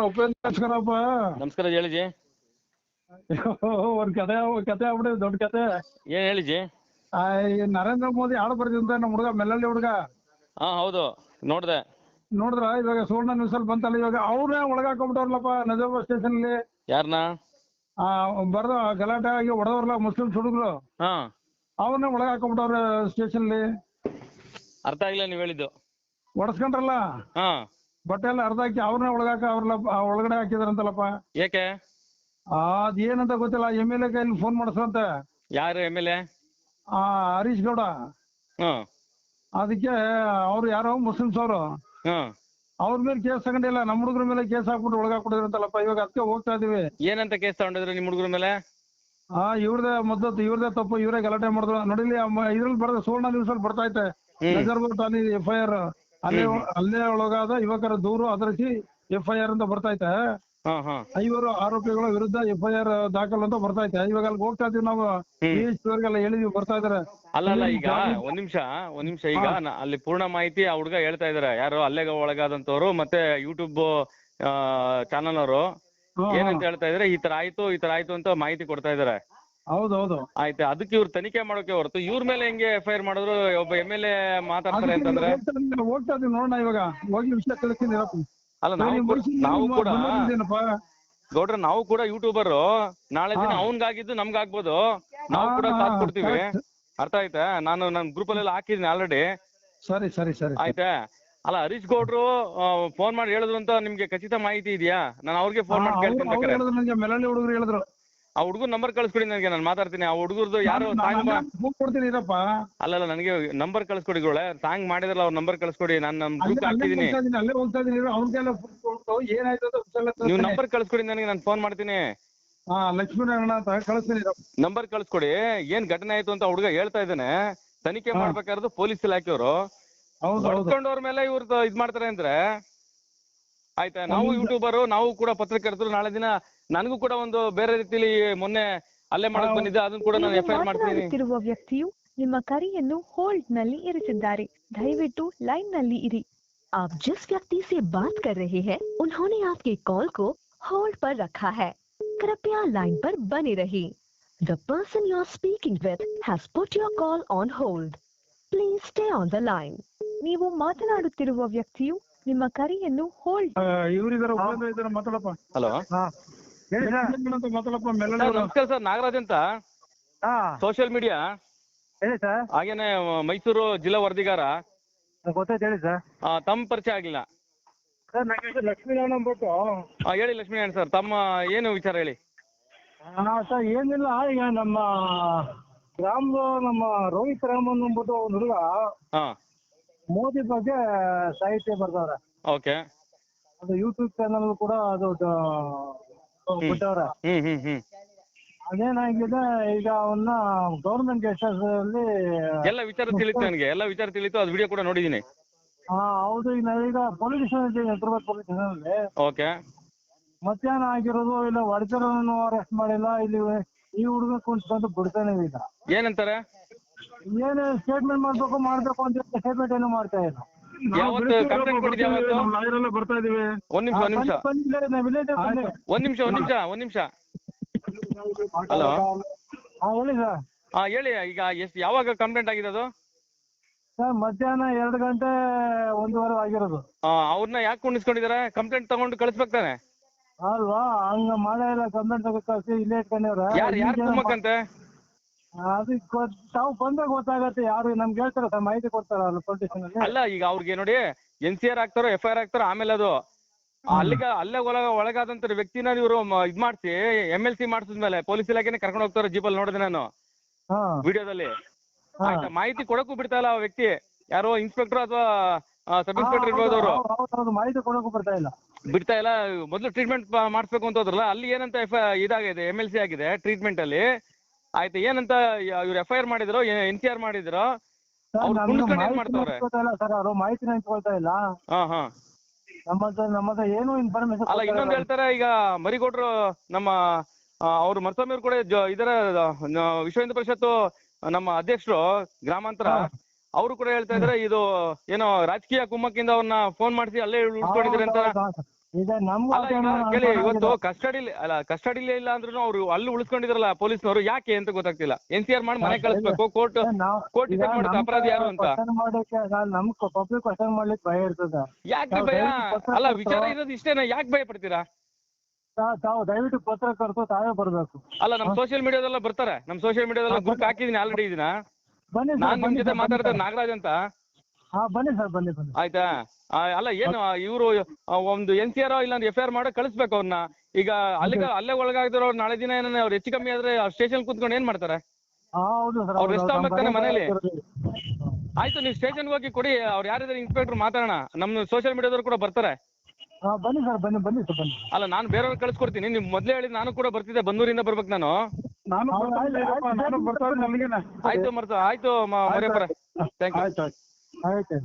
ಉಪೇಂದ್ರಪ್ಪ. ನಮಸ್ಕಾರ ಹೇಳಿಜಿ. ಒಂದ್ ಕತೆ ಆಗ್ಬಿಟ್ಟಿದೆ, ದೊಡ್ಡ ಕತೆ. ಏನ್ ಹೇಳಿಜಿ? ನರೇಂದ್ರ ಮೋದಿ ಹಾಡು ಬರ್ತಿದ್ದ ನಮ್ಮ ಹುಡುಗ ಮೆಲ್ಲಳ್ಳಿ ಹುಡುಗ. ಹಾ ಹೌದು ನೋಡ್ದೆ. ನೋಡಿದ್ರ ಇವಾಗ ಸುವರ್ಣ ನ್ಯೂಸ್ ಅಲ್ಲಿ ಬಂತಲ್ಲ, ಇವಾಗ ಅವ್ರನ್ನೇ ಒಳಗಾಕೊಂಡ್ಬಿಟ್ಟವ್ರಲ್ಲಪ್ಪ ನಜರ್ಬಾದ್ ಸ್ಟೇಷನ್ ಅಲ್ಲಿ. ಯಾರನ್ನ? ಬರ್ದ ಗಲಾಟೆ ಆಗಿ ಹೊಡೆದವ್ರಲ್ಲ ಮುಸ್ಲಿಮ್ಸ್ ಹುಡುಗರು, ಹಾ ಅವ್ರನ್ನೇ ಒಳಗಾಕೊಂಡ್ಬಿಟ್ಟವ್ರ ಸ್ಟೇಷನ್ ಅಲ್ಲಿ. ಅರ್ಥ ಆಗಿಲ್ಲ ನೀವ್ ಹೇಳಿದ್ದು. ಹೊಡೆಸ್ಕೊಂಡ್ರಲ್ಲ, ಹಾ ಬಟ್ಟೆ ಎಲ್ಲ ಅರ್ಧ ಹಾಕಿ ಅವ್ರನ್ನೇ ಅವ್ರಲ್ಲ ಒಳಗಡೆ ಹಾಕಿದಾರಂತಲ್ಲಪ್ಪ. ಏಕೆ? ಅದೇನಂತ ಗೊತ್ತಿಲ್ಲ. MLA ಕೈಲಿ ಫೋನ್ ಮಾಡಿಸ್ರಂತೆ. ಯಾರು MLA? ಹರೀಶ್ ಗೌಡ. ಹ್ಮ್ ಅದಕ್ಕೆ ಅವ್ರು ಯಾರೋ ಮುಸ್ಲಿಮ್ಸ್ ಅವರು ಹ್ಮ್ ಅವ್ರ ಮೇಲೆ ಕೇಸ್ ತಗೊಂಡಿಲ್ಲ, ನಮ್ಮ ಹುಡುಗರ ಮೇಲೆ ಕೇಸ್ ಹಾಕ್ಬಿಟ್ಟು ಒಳಗಾಕ್ಬಿಟ್ಟಿದ್ರಂತಲ್ಲಪ್ಪ. ಇವಾಗ ಅದಕ್ಕೆ ಹೋಗ್ತಾ ಇದೀವಿ. ಏನಂತ ಕೇಸ್ ತಗೊಂಡಿದ್ರು ನಿಮ್ ಹುಡುಗರ ಮೇಲೆ? ಇವ್ರದೇ ತಪ್ಪು, ಇವರೇ ಗಲಾಟೆ ಮಾಡಿದ್ರು. ನೋಡಿಲಿ ಇದ್ರಲ್ಲಿ ಬರೋದು ಸುವರ್ಣ ನ್ಯೂಸ್ ಅಲ್ಲಿ ಬರ್ತಾ ಐತೆ. ನಜರ್ಬಾದ್ ಠಾಣೆ FIR ಅಲ್ಲೇ ಒಳಗಾದ ಯುವಕರ ದೂರು ಆಧರಿಸಿ FIR ಅಂತ ಬರ್ತೈತೆ. 5 ಆರೋಪಿಗಳ ವಿರುದ್ಧ FIR ದಾಖಲು ಅಂತ ಬರ್ತೈತೆ. ಇವಾಗ ಅಲ್ಲಿ ಹೋಗ್ತಾ ಇದೀವಿ ನಾವು, PSವರೆಗೆಲ್ಲ ಹೇಳಿದೀವಿ, ಬರ್ತಾ ಇದಾರೆ. ಅಲ್ಲ ಈಗ ಒಂದ್ ನಿಮಿಷ ಈಗ ಅಲ್ಲಿ ಪೂರ್ಣ ಮಾಹಿತಿ ಆ ಹುಡುಗ ಹೇಳ್ತಾ ಇದಾರೆ. ಯಾರು ಅಲ್ಲೆಗ ಒಳಗಾದಂತವ್ರು ಮತ್ತೆ ಯೂಟ್ಯೂಬ್ ಚಾನಲ್ ಅವರು ಏನಂತ ಹೇಳ್ತಾ ಇದಾರೆ, ಈ ತರ ಆಯ್ತು ಅಂತ ಮಾಹಿತಿ ಕೊಡ್ತಾ ಇದಾರೆ. ಹೌದೌದು. ಆಯ್ತು, ಅದಕ್ಕೆ ಇವ್ರು ತನಿಖೆ ಮಾಡೋಕೆ ಹೊರತು ಇವ್ರ ಮೇಲೆ ಹೆಂಗೆ FIR ಮಾಡಿದ್ರು? ಒಬ್ಬ MLA ಮಾತಾಡ್ತಾರೆ ಅಂತಂದ್ರೆ ಹೋಗ್ತಾ ಇದೀವಿ ನೋಡೋಣ. ಇವಾಗ ಹೋಗಿ ವಿಷಯ ತಿಳಿಸ್ತೀನಿ. ಅಲ್ಲ ನಾವು ಕೂಡ ಗೌಡ್ರ, ನಾವು ಕೂಡ ಯೂಟ್ಯೂಬರ್. ನಾಳೆ ದಿನ ಅವನ್ಗಾಗಿದ್ದು ನಮ್ಗಾಗ್ಬೋದು, ನಾವು ಕೂಡ ಸಾಥ್ ಕೊಡ್ತೀವಿ. ಅರ್ಥ ಆಯ್ತಾ? ನಾನು ನನ್ನ ಗ್ರೂಪ್ ಅಲ್ಲೆಲ್ಲ ಹಾಕಿದ್ದೀನಿ ಆಲ್ರೆಡಿ. ಸರಿ ಸರಿ ಸರಿ ಆಯ್ತಾ? ಅಲ್ಲ, ಹರೀಶ್ ಗೌಡ್ರು ಫೋನ್ ಮಾಡಿ ಹೇಳಿದ್ರು ಅಂತ ನಿಮ್ಗೆ ಖಚಿತ ಮಾಹಿತಿ ಇದೆಯಾ? ನಾನು ಅವ್ರಿಗೆ ಫೋನ್ ಮಾಡಿ ಕೇಳ್ತೀನಿ. ನನಗೆ ಮೆಲ್ಲಳ್ಳಿ ಹುಡುಗರು ಹೇಳಿದ್ರು. ಆ ಹುಡುಗರು ನಂಬರ್ ಕಳಿಸ್ಕೊಡಿ ನನಗೆ, ನಾನು ಮಾತಾಡ್ತೀನಿ. ಆ ಹುಡುಗರ್ದು ಯಾರು ಕೊಡ್ತೀನಿ ಇರಪ್ಪ. ಅಲ್ಲ ನನಗೆ ನಂಬರ್ ಕಳಿಸ್ಕೊಡಿ ಗೋಳೆ. ಸಾಂಗ್ ಮಾಡಿದ್ರಲ್ಲ ಅವ್ರ ನಂಬರ್ ಕಳಿಸ್ಕೊಡಿ, ನಾನು ನಮ್ ಗ್ರೂಪ್ ಹಾಕಿದ್ದೀನಿ. ಅಲ್ಲೇ ಹೋಗ್ತಾ ಇದೀನಿ. ನೀವು ನಂಬರ್ ಕಳಿಸ್ಕೊಡಿ ನನಗೆ, ನಾನು ಫೋನ್ ಮಾಡ್ತೀನಿ. ಲಕ್ಷ್ಮೀನಾರಾಯಣ ಅಂತ ಕಳಿಸ್ತೀನಿ. ನಂಬರ್ ಕಳಿಸ್ಕೊಡಿ. ಏನ್ ಘಟನೆ ಆಯ್ತು ಅಂತ ಹುಡುಗ ಹೇಳ್ತಾ ಇದ್ದಾನೆ. ತನಿಖೆ ಮಾಡ್ಬೇಕಾದ್ರೆ ಪೊಲೀಸ್ ಇಲಾಖೆಯವರು ಹೊಡ್ಕೊಂಡವ್ರ ಮೇಲೆ ಇವ್ರದ್ದು ಇದ್ ಮಾಡ್ತಾರೆ ಅಂದ್ರೆ ಆಯ್ತಾ? ನಾವು ಯೂಟ್ಯೂಬರು, ನಾವು ಕೂಡ ಪತ್ರಕರ್ತರು. ನಾಳೆ ದಿನ ನನಗೂ ಕೂಡ ಒಂದು ಬೇರೆ ರೀತಿಲಿ ಮೊನ್ನೆ ಅಲ್ಲೇ ಮಾಡಕ್ ಬಂದಿದ್ದೆ, ಅದನ್ನ ಕೂಡ ನಾನು FIR ಮಾಡ್ತೀನಿ. ವ್ಯಕ್ತಿಯು ನಿಮ್ಮ ಕರೆಯನ್ನು ಹೋಲ್ಡ್ ನಲ್ಲಿ ಇರಿಸಿದ್ದಾರೆ. ದಯವಿಟ್ಟು ಲೈನ್ ನಲ್ಲಿ ಇರಿ. आप जिस व्यक्ति से बात कर रहे हैं उन्होंने आपके कॉल को होल्ड पर रखा है. कृपया लाइन पर बने रहिए. The person you are speaking with has put your call on hold. Please stay on the line. ನೀವು ಮಾತನಾಡುತ್ತಿರುವ ವ್ಯಕ್ತಿಯು ನಿಮ್ಮ ಕರೆಯನ್ನು ಹೋಲ್ಡ್. ಇವರಿದ್ದಾರೆ, ಮಾತಾಡಪ್ಪ. ಹಲೋ, ಮಾತಾಡಪ್ಪ. ನಮಸ್ಕಾರ ಸರ್, ನಾಗರಾಜ್ ಅಂತ, ಸೋಷಿಯಲ್ ಮೀಡಿಯಾ. ಹಾಗೇನೆ ಮೈಸೂರು ಜಿಲ್ಲಾ ವರದಿಗಾರ. ಗೊತ್ತಾಯ್ತು, ಹೇಳಿ ಸರ್. ತಮ್ಮ ಪರಿಚಯ ಆಗಿಲ್ಲ ಸರ್. ಲಕ್ಷ್ಮೀನಾರಾಯಣ ಅಂದ್ಬಿಟ್ಟು. ಹೇಳಿ ಲಕ್ಷ್ಮೀನಾರಾಯಣ ಸರ್, ತಮ್ಮ ಏನು ವಿಚಾರ ಹೇಳಿ. ಸರ್ ಏನಿಲ್ಲ, ಈಗ ನಮ್ಮ ರೋಹಿತ್ ರಾಮನ್ ಅಂದ್ಬಿಟ್ಟು ಒಂದು ಹುಡುಗ ಮೋದಿ ಬಗ್ಗೆ ಸಾಹಿತ್ಯ ಬರ್ದವ್ರೆ. ಓಕೆ. ಅದು ಯೂಟ್ಯೂಬ್ ಚಾನಲ್ ಕೂಡ ಅದು ಬಿಟ್ಟವ್ರೆ. ಅದೇನಾಗಿದೆ, ಈಗ ಅವನ್ನ ಗೌರ್ಮೆಂಟ್ ಗೆಸ್ಟ್ ಅಲ್ಲಿ ಎಲ್ಲ ವಿಚಾರ ತಿಳಿತು ನನಗೆ, ಎಲ್ಲ ವಿಚಾರ ತಿಳಿತು. ಅದು ವಿಡಿಯೋ ಕೂಡ ನೋಡಿದೀನಿ. ಹೌದು. ಈಗ ಪೊಲೀಸ್ ಸ್ಟೇಷನ್ ಇದೆ, ಹೈದರಾಬಾದ್ ಪೊಲೀಸ್ ಸ್ಟೇಷನ್ ಅಲ್ಲಿ. ಓಕೆ. ಮಧ್ಯಾಹ್ನ ಆಗಿರೋದು, ಇಲ್ಲ ಹೊಡೆತರನ್ನು ಅರೆಸ್ಟ್ ಮಾಡಿಲ್ಲ. ಇಲ್ಲಿ ಈ ಹುಡುಗ ಕುಂತ್ಕೊಂಡು ಬಿಡ್ತಾನೆ ಈಗ. ಏನಂತಾರೆ? ಏನು ಸ್ಟೇಟ್ಮೆಂಟ್ ಮಾಡ್ಬೇಕು ಅಂತ ಸ್ಟೇಟ್ಮೆಂಟ್ ಏನು ಮಾಡ್ತಾ ಇಲ್ಲ. ಯಾವತ್ತು ಕಂಪ್ಲೇಂಟ್ ಕೊಟ್ಟಿದ್ಯಾ? ಬರ್ತಾ ಇದೀವಿ. ಒಂದ್ ನಿಮಿಷ. ಹಲೋ, ಹೇಳಿ ಸರ್. ಹೇಳಿ. ಈಗ ಯಾವಾಗ ಕಂಪ್ಲೇಂಟ್ ಆಗಿದೆ ಅದು? ಸರ್ ಮಧ್ಯಾಹ್ನ 2 ಗಂಟೆ 1:15 ಆಗಿರೋದು. ಅವ್ರನ್ನ ಯಾಕೆ ಕುಣಿಸ್ಕೊಂಡಿದಾರೆ? ಕಂಪ್ಲೇಂಟ್ ತಗೊಂಡು ಕಳಿಸ್ಬೇಕು ತಾನೆ ಅಲ್ವಾ? ಹಂಗ ಮಾಡೇ ಇಲ್ಲ. ಕಂಪ್ಲೇಂಟ್ ಕಳಿಸಿ ಇಲ್ಲೇ ಇಟ್ಕೊಂಡಿವ್ರೆ. ಯಾರು ತುಂಬಕ್ಕಂತೆ? ಅದಕ್ಕೆ ತಾವು ಬಂದಾಗ ಗೊತ್ತಾಗತ್ತೆ. ಯಾರು ನಮ್ಗೆ ಹೇಳ್ತಾರ ಸರ್, ಮಾಹಿತಿ ಕೊಡ್ತಾರಲ್ಲ ಪೊಲೀಸ್ ಸ್ಟೇಷನ್ ಅಲ್ಲಿ. ಅಲ್ಲ, ಈಗ ಅವ್ರಿಗೆ ನೋಡಿ NCR ಹಾಕ್ತಾರೋ FIR ಹಾಕ್ತಾರೋ, ಆಮೇಲೆ ಅದು ಅಲ್ಲೇ ಒಳಗಾದಂತ ವ್ಯಕ್ತಿನ ಇವರು ಇದ್ ಮಾಡ್ಸಿ MLC ಮಾಡಿಸಿದ್ಮೇಲೆ ಪೊಲೀಸ್ ಇಲಾಖೆನೆ ಕರ್ಕೊಂಡು ಹೋಗ್ತಾರ ಜೀಪಲ್ಲಿ. ನೋಡಿದೆ ನಾನು ವಿಡಿಯೋದಲ್ಲಿ. ಆಯ್ತಾ? ಮಾಹಿತಿ ಕೊಡಕ್ಕೂ ಬಿಡ್ತಾ ಇಲ್ಲ ಆ ವ್ಯಕ್ತಿ. ಯಾರೋ ಇನ್ಸ್ಪೆಕ್ಟರ್ ಅಥವಾ ಸಬ್ ಇನ್ಸ್ಪೆಕ್ಟರ್ ಇರ್ಬೋದು, ಅವರು ಮಾಹಿತಿ ಕೊಡಕ್ಕೂ ಬಿಡ್ತಾ ಇಲ್ಲ. ಮೊದಲು ಟ್ರೀಟ್ಮೆಂಟ್ ಮಾಡಿಸ್ಬೇಕು ಅಂತ ಹೋದ್ರಲ್ಲ, ಅಲ್ಲಿ ಏನಂತ ಇದಾಗಿದೆ, MLC ಆಗಿದೆ ಟ್ರೀಟ್ಮೆಂಟ್ ಅಲ್ಲಿ. ಆಯ್ತು, ಏನಂತ ಇವ್ರು FIR ಮಾಡಿದ್ರು, NCR ಮಾಡಿದ್ರು, ಮಾಡ್ತಾವ್ರೆ ಮಾಹಿತಿ ಹಂಚ್ಕೊಳ್ತಾ ಇಲ್ಲ. ನಮ್ಮದ ಏನು ಇನ್ಫಾರ್ಮೇಶನ್ ಅಲ್ಲ. ಇನ್ನೊಂದು ಹೇಳ್ತಾರೆ, ಈಗ ಮರಿಗೌಡ್ರು ನಮ್ಮ ಅವ್ರು ಮರ್ಸ್ವಾಮಿ ಕೂಡ ಇದರ ವಿಶ್ವ ಹಿಂದೂ ಪರಿಷತ್ತು ನಮ್ಮ ಅಧ್ಯಕ್ಷರು ಗ್ರಾಮಾಂತರ, ಅವರು ಕೂಡ ಹೇಳ್ತಾ ಇದಾರೆ ಇದು ಏನೋ ರಾಜಕೀಯ ಕುಮ್ಮಕ್ಕಿಂದ ಅವ್ರನ್ನ ಫೋನ್ ಮಾಡಿಸಿ ಅಲ್ಲೇ ಉಳಿಸ್ಕೊಂಡಿದ್ರೆ ಅಂತ. ಈಗ ನಮ್ಗೂ ಅಲ್ಲ ಈಗ ಕೇಳಿ, ಇವತ್ತು ಕಸ್ಟಡಿಲಿ ಇಲ್ಲ ಅಂದ್ರೂ ಅವ್ರು ಅಲ್ಲಿ ಉಳಿಸ್ಕೊಂಡಿದ್ರಲ್ಲ ಪೊಲೀಸ್ನವರು, ಯಾಕೆ ಅಂತ ಗೊತ್ತಾಗ್ತಿಲ್ಲ. NCR ಮಾಡಿ ಮನೆ ಕಳಿಸ್ಬೇಕು, ಕೋರ್ಟ್ ಡಿಸೈಡ್ ಮಾಡುತ್ತೆ ಅಪರಾಧಿ ಯಾರು ಅಂತ. ನಮ್ ಪಬ್ಲಿಕ್ ಕ್ವಶನ್ ಮಾಡ್ಲಿಕ್ಕೆ ಭಯ ಇರ್ತದ. ಯಾಕೆ ಭಯ? ಅಲ್ಲ ವಿಚಾರ ಇರೋದು ಇಷ್ಟೇನಾ, ಯಾಕೆ ಭಯ ಪಡ್ತೀರಾ? ತಾವು ದಯವಿಟ್ಟು ಪತ್ರಕರ್ತರು ತಾವೇ ಬರ್ಬೇಕು. ಅಲ್ಲ ನಮ್ ಸೋಷಿಯಲ್ ಮೀಡಿಯಾದೆಲ್ಲ ಬರ್ತಾರೆ, ನಮ್ ಸೋಷಿಯಲ್ ಮೀಡಿಯಾದೆಲ್ಲ ಗ್ರೂಪ್ ಹಾಕಿದೀನಿ ಆಲ್ರೆಡಿ ಇದನ್ನ. ಬನ್ನಿ ನಾನ್ ನಿಮ್ ಜೊತೆ ಮಾತಾಡ್ತಾ ನಾಗರಾಜ್ ಅಂತ. ಹಾ ಬನ್ನಿ ಸರ್, ಬನ್ನಿ ಬನ್ನಿ. ಆಯ್ತಾ? ಅಲ್ಲ ಏನು ಇವರು ಒಂದು NCR ಇಲ್ಲ FIR ಮಾಡೋ ಕಳಿಸ್ಬೇಕು ಅವ್ರನ್ನ. ಈಗ ಅಲ್ಲೇ ಒಳಗಾಗಿದ್ರು ನಾಳೆ ದಿನ ಏನಾರ ಅವ್ರು ಹೆಚ್ಚು ಕಮ್ಮಿ ಆದ್ರೆ ಸ್ಟೇಷನ್ ಕೂತ್ಕೊಂಡು ಏನ್ ಮಾಡ್ತಾರೆ? ಹೌದು ಸರ್. ಅವ್ರು ರೆಸ್ಟ್ ಆಗ್ಬೇಕಾನೆ ಮನೇಲಿ. ಆಯ್ತು, ನೀವು ಸ್ಟೇಷನ್ಗೆ ಹೋಗಿ ಕೊಡಿ, ಅವ್ರು ಯಾರಿದ್ದಾರೆ ಇನ್ಸ್ಪೆಕ್ಟರ್ ಮಾತಾಡೋಣ. ನಮ್ಮ ಸೋಷಿಯಲ್ ಮೀಡಿಯಾದವ್ರು ಕೂಡ ಬರ್ತಾರೆ. ಬನ್ನಿ ಸರ್, ಬನ್ನಿ ಬನ್ನಿ ಸರ್ ಬನ್ನಿ. ಅಲ್ಲ ನಾನು ಬೇರೆಯವ್ರಿಗೆ ಕಳ್ಸ್ಕೊಡ್ತೀನಿ, ನೀವು ಮೊದ್ಲೇ ಹೇಳಿ ನಾನು ಕೂಡ ಬರ್ತಿದ್ದೆ, ಬನ್ನೂರಿಂದ ಬರ್ಬೇಕು ನಾನು. ಆಯ್ತು ಮರಿಯಪ್ಪರ, ಥ್ಯಾಂಕ್ ಯು. ಆಯ್ತು.